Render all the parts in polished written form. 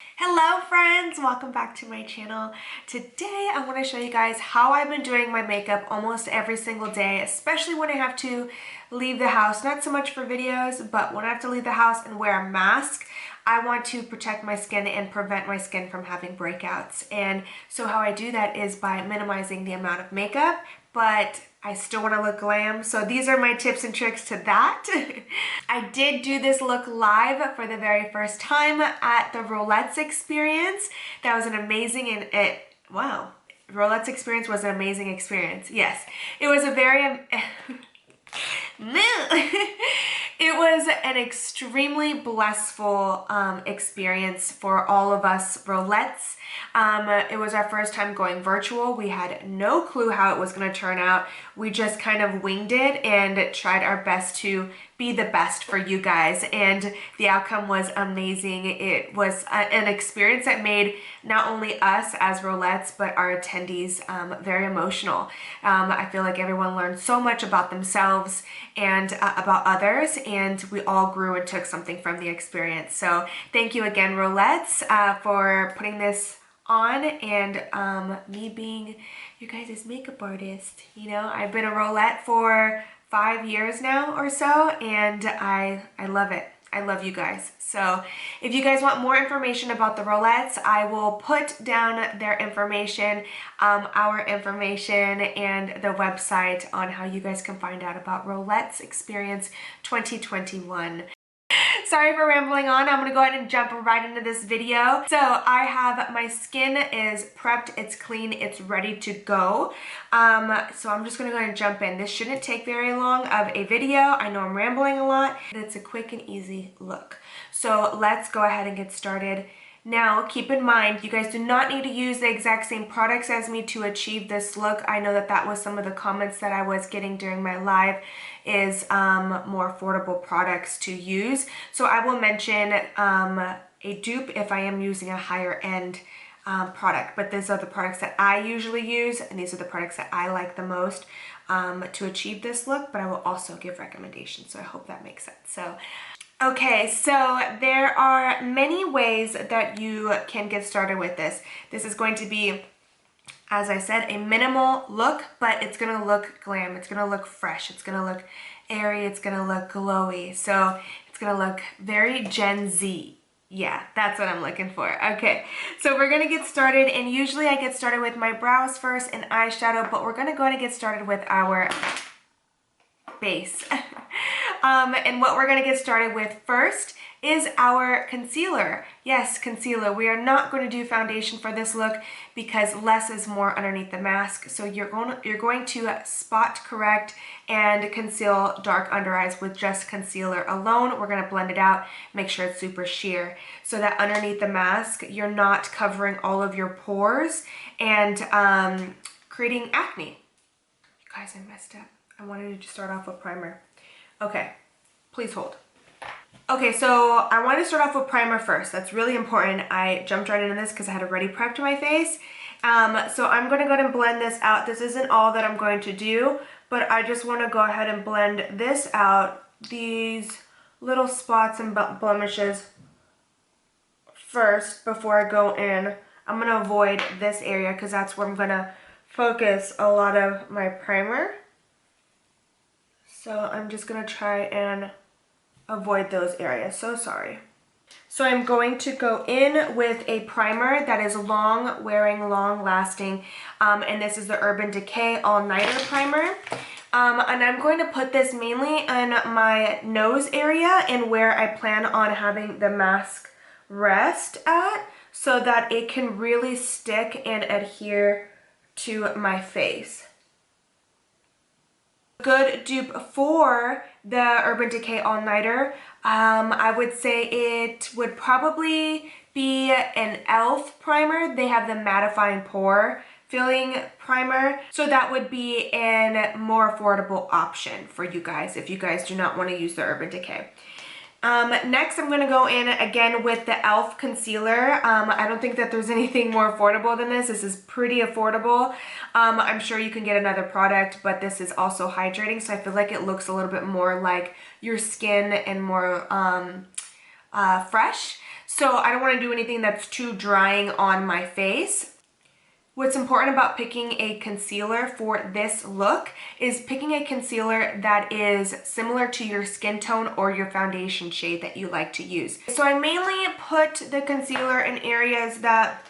Hello friends, welcome back to my channel. Today I want to show you guys how I've been doing my makeup almost every single day, especially when I have to leave the house. Not so much for videos, but when I have to leave the house and wear a mask, I want to protect my skin and prevent my skin from having breakouts. And so how I do that is by minimizing the amount of makeup, but I still want to look glam. So these are my tips and tricks to that. I did do this look live for the very first time at the Rolettes experience. That was an amazing wow. Rolettes experience was an amazing experience. Yes, it was a very, it was an extremely blissful experience for all of us Rolettes. It was our first time going virtual. We had no clue how it was going to turn out. We just kind of winged it and tried our best to be the best for you guys, and the outcome was amazing. It was an experience that made not only us as Rolettes but our attendees very emotional. I feel like everyone learned so much about themselves and about others, and we all grew and took something from the experience. So thank you again, Rolettes, for putting this on, and me being you guys' makeup artist. You know, I've been a Rolette for 5 years now or so, and I love it. I love you guys. So if you guys want more information about the Rolettes, I will put down their information, our information, and the website on how you guys can find out about Rolettes Experience 2021. Sorry for rambling on. I'm gonna go ahead and jump right into this video. So I have, my skin is prepped, it's clean, it's ready to go. So I'm just gonna go ahead and jump in. This shouldn't take very long of a video. I know I'm rambling a lot, but it's a quick and easy look. So let's go ahead and get started. Now, keep in mind, you guys do not need to use the exact same products as me to achieve this look. I know that that was some of the comments that I was getting during my live, is more affordable products to use. So I will mention a dupe if I am using a higher end product, but these are the products that I usually use, and these are the products that I like the most to achieve this look, but I will also give recommendations, so I hope that makes sense. So okay, so there are many ways that you can get started with this. This is going to be, as I said, a minimal look, but it's gonna look glam, it's gonna look fresh, it's gonna look airy, it's gonna look glowy. So it's gonna look very Gen Z. Yeah, that's what I'm looking for. Okay, so we're gonna get started, and usually I get started with my brows first and eyeshadow, but we're gonna go ahead and get started with our base. And what we're going to get started with first is our concealer. Yes, concealer. We are not going to do foundation for this look because less is more underneath the mask. So you're going to spot correct and conceal dark under eyes with just concealer alone. We're going to blend it out, make sure it's super sheer, so that underneath the mask you're not covering all of your pores and creating acne. You guys, I messed up. I wanted to start off with primer. Okay, please hold. Okay, so I want to start off with primer first. That's really important. I jumped right into this because I had already prepped my face. So I'm going to go ahead and blend this out. This isn't all that I'm going to do, but I just want to go ahead and blend this out, these little spots and blemishes first before I go in. I'm going to avoid this area because that's where I'm going to focus a lot of my primer. So I'm just going to try and avoid those areas. So sorry. So I'm going to go in with a primer that is long wearing, long lasting, and this is the Urban Decay All Nighter Primer. And I'm going to put this mainly in my nose area and where I plan on having the mask rest at, so that it can really stick and adhere to my face. Good dupe for the Urban Decay All Nighter, I would say it would probably be an e.l.f. primer. They have the mattifying pore filling primer, so that would be a more affordable option for you guys if you guys do not want to use the Urban Decay. Next, I'm going to go in again with the e.l.f. concealer. I don't think that there's anything more affordable than this. This is pretty affordable. I'm sure you can get another product, but this is also hydrating, so I feel like it looks a little bit more like your skin and more fresh. So I don't want to do anything that's too drying on my face. What's important about picking a concealer for this look is picking a concealer that is similar to your skin tone or your foundation shade that you like to use. So I mainly put the concealer in areas that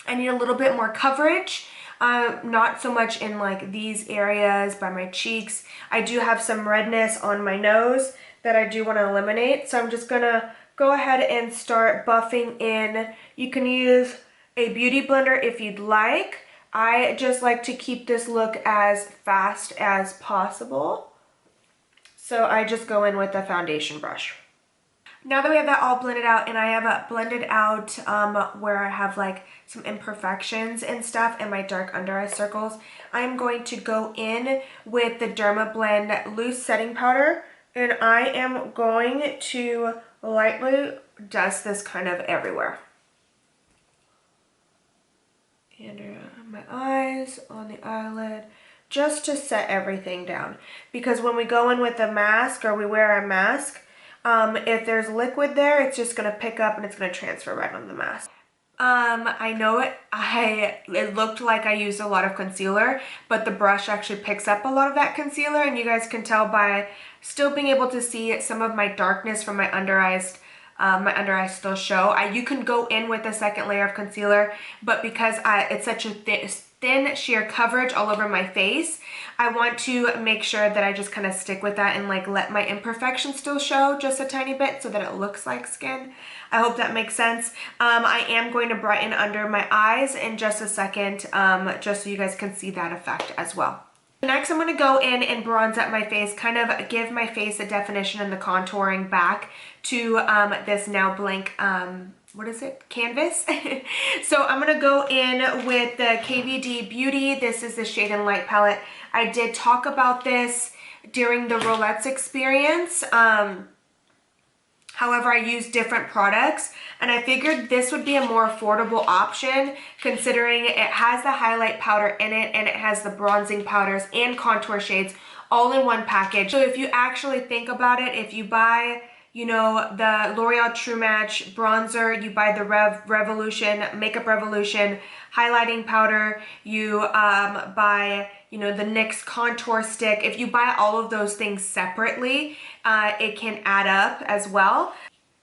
I need a little bit more coverage. Not so much in like these areas by my cheeks. I do have some redness on my nose that I do want to eliminate. So I'm just gonna go ahead and start buffing in. You can use a beauty blender if you'd like. I just like to keep this look as fast as possible. So I just go in with a foundation brush. Now that we have that all blended out, and I have blended out where I have like some imperfections and stuff and my dark under eye circles, I'm going to go in with the Dermablend loose setting powder, and I am going to lightly dust this kind of everywhere. And around my eyes, on the eyelid, just to set everything down. Because when we go in with a mask or we wear a mask, if there's liquid there, it's just going to pick up and it's going to transfer right on the mask. I know it looked like I used a lot of concealer, but the brush actually picks up a lot of that concealer, and you guys can tell by still being able to see some of my darkness from my under eyes. My under eyes still show. You can go in with a second layer of concealer, but because it's such a thin sheer coverage all over my face, I want to make sure that I just kind of stick with that and like let my imperfections still show just a tiny bit so that it looks like skin. I hope that makes sense. I am going to brighten under my eyes in just a second, just so you guys can see that effect as well. Next, I'm going to go in and bronze up my face, kind of give my face a definition and the contouring back to this now blank, what is it? Canvas. So I'm going to go in with the KVD Beauty. This is the Shade and Light palette. I did talk about this during the Rolettes experience. However, I use different products, and I figured this would be a more affordable option considering it has the highlight powder in it and it has the bronzing powders and contour shades all in one package. So if you actually think about it, if you buy, you know, the L'Oreal True Match bronzer, you buy the Revolution, Makeup Revolution highlighting powder, you buy, you know, the NYX contour stick. If you buy all of those things separately, it can add up as well.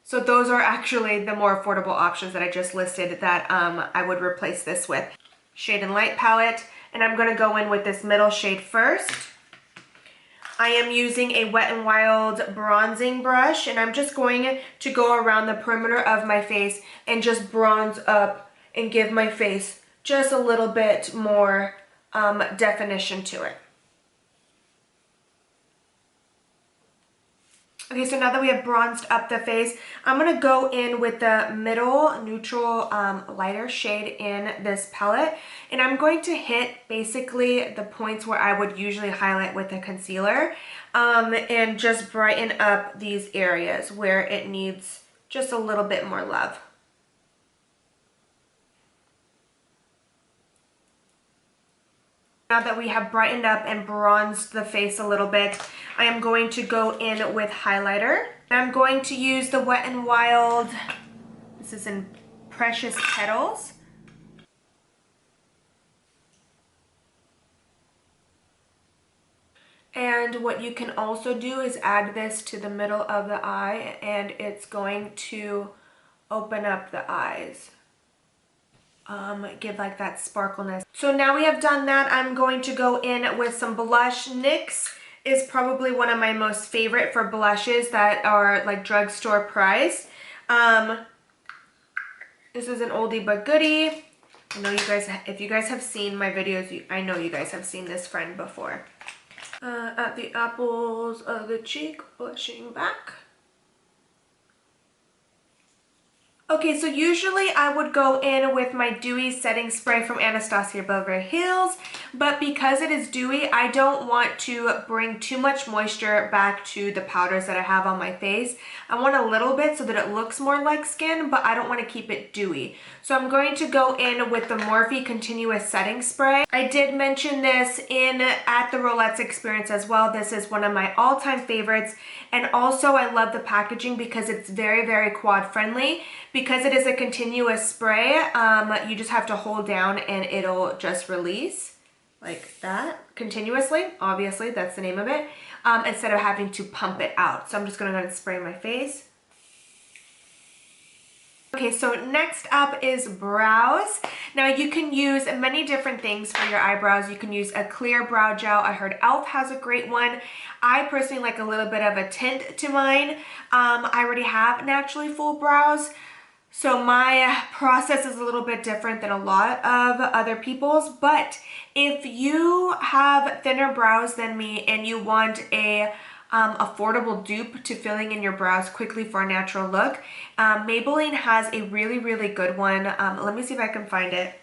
So those are actually the more affordable options that I just listed that I would replace this with. Shade and Light palette, and I'm gonna go in with this middle shade first. I am using a Wet n Wild bronzing brush, and I'm just going to go around the perimeter of my face and just bronze up and give my face just a little bit more definition to it. Okay, so now that we have bronzed up the face, I'm going to go in with the middle neutral lighter shade in this palette, and I'm going to hit basically the points where I would usually highlight with a concealer, and just brighten up these areas where it needs just a little bit more love. Now that we have brightened up and bronzed the face a little bit, I am going to go in with highlighter. I'm going to use the Wet n Wild, this is in Precious Petals. And what you can also do is add this to the middle of the eye, and it's going to open up the eyes. Give like that sparkleness. So now we have done that, I'm going to go in with some blush. NYX is probably one of my most favorite for blushes that are like drugstore price. This is an oldie but goodie. I know you guys, if you guys have seen my videos, I know you guys have seen this friend before. At the apples of the cheek, blushing back. Okay, so usually I would go in with my dewy setting spray from Anastasia Beverly Hills, but because it is dewy, I don't want to bring too much moisture back to the powders that I have on my face. I want a little bit so that it looks more like skin, but I don't want to keep it dewy. So I'm going to go in with the Morphe Continuous Setting Spray. I did mention this at the Rolettes experience as well. This is one of my all-time favorites, and also I love the packaging because it's very, very quad friendly, Because it is a continuous spray, you just have to hold down and it'll just release like that continuously. Obviously, that's the name of it, instead of having to pump it out. So I'm just gonna go ahead and spray my face. Okay, so next up is brows. Now you can use many different things for your eyebrows. You can use a clear brow gel. I heard e.l.f. has a great one. I personally like a little bit of a tint to mine. I already have naturally full brows, so my process is a little bit different than a lot of other people's. But if you have thinner brows than me and you want a affordable dupe to filling in your brows quickly for a natural look, Maybelline has a really good one. Let me see if I can find it.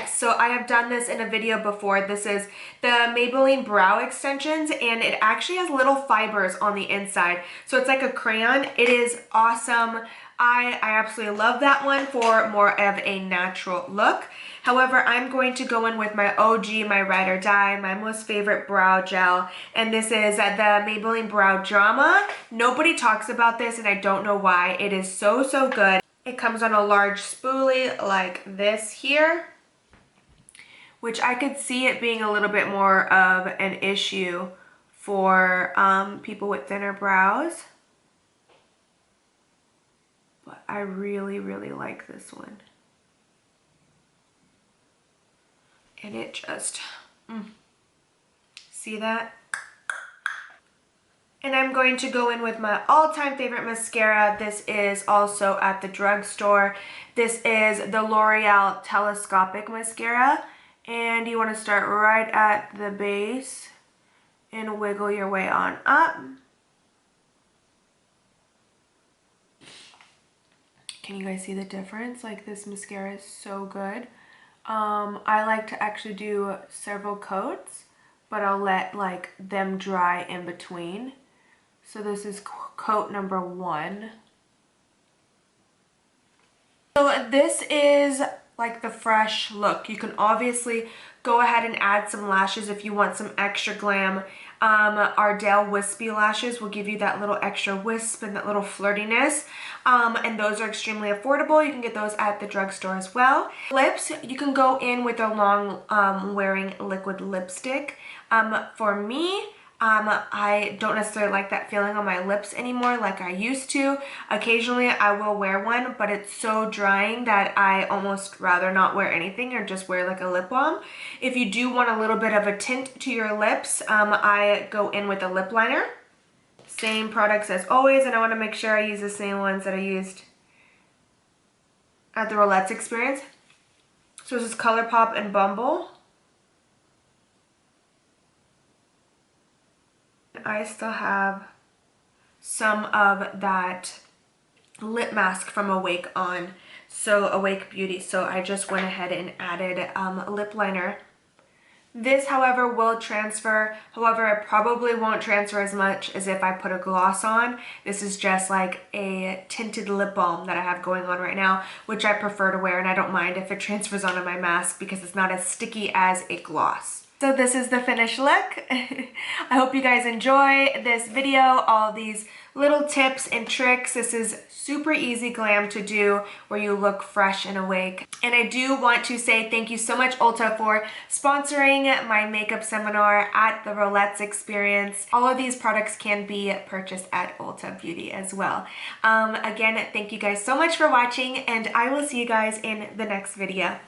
So I have done this in a video before. This is the Maybelline brow extensions, and it actually has little fibers on the inside, so it's like a crayon. It is awesome. I absolutely love that one for more of a natural look. However, I'm going to go in with my OG, my ride or die, my most favorite brow gel, and this is the Maybelline Brow Drama. Nobody talks about this, and I don't know why. It is so good. It comes on a large spoolie like this here, which I could see it being a little bit more of an issue for people with thinner brows. But I really like this one. And it just, see that? And I'm going to go in with my all-time favorite mascara. This is also at the drugstore. This is the L'Oreal Telescopic Mascara. And you want to start right at the base and wiggle your way on up. Can you guys see the difference? Like, this mascara is so good. I like to actually do several coats, but I'll let like them dry in between. So this is coat number 1. So this is like the fresh look. You can obviously go ahead and add some lashes if you want some extra glam. Ardell wispy lashes will give you that little extra wisp and that little flirtiness, and those are extremely affordable. You can get those at the drugstore as well. Lips, you can go in with a long wearing liquid lipstick. For me, I don't necessarily like that feeling on my lips anymore like I used to. Occasionally I will wear one, but it's so drying that I almost rather not wear anything or just wear like a lip balm. If you do want a little bit of a tint to your lips, I go in with a lip liner. Same products as always, and I want to make sure I use the same ones that I used at the Rolettes experience. So this is ColourPop and Bumble. I still have some of that lip mask from Awake on, so Awake Beauty, so I just went ahead and added a lip liner. This, however, will transfer. However, it probably won't transfer as much as if I put a gloss on. This is just like a tinted lip balm that I have going on right now, which I prefer to wear, and I don't mind if it transfers onto my mask because it's not as sticky as a gloss. So this is the finished look. I hope you guys enjoy this video, all these little tips and tricks. This is super easy glam to do where you look fresh and awake. And I do want to say thank you so much, Ulta, for sponsoring my makeup seminar at the Rolettes experience. All of these products can be purchased at Ulta Beauty as well. Again, thank you guys so much for watching, and I will see you guys in the next video.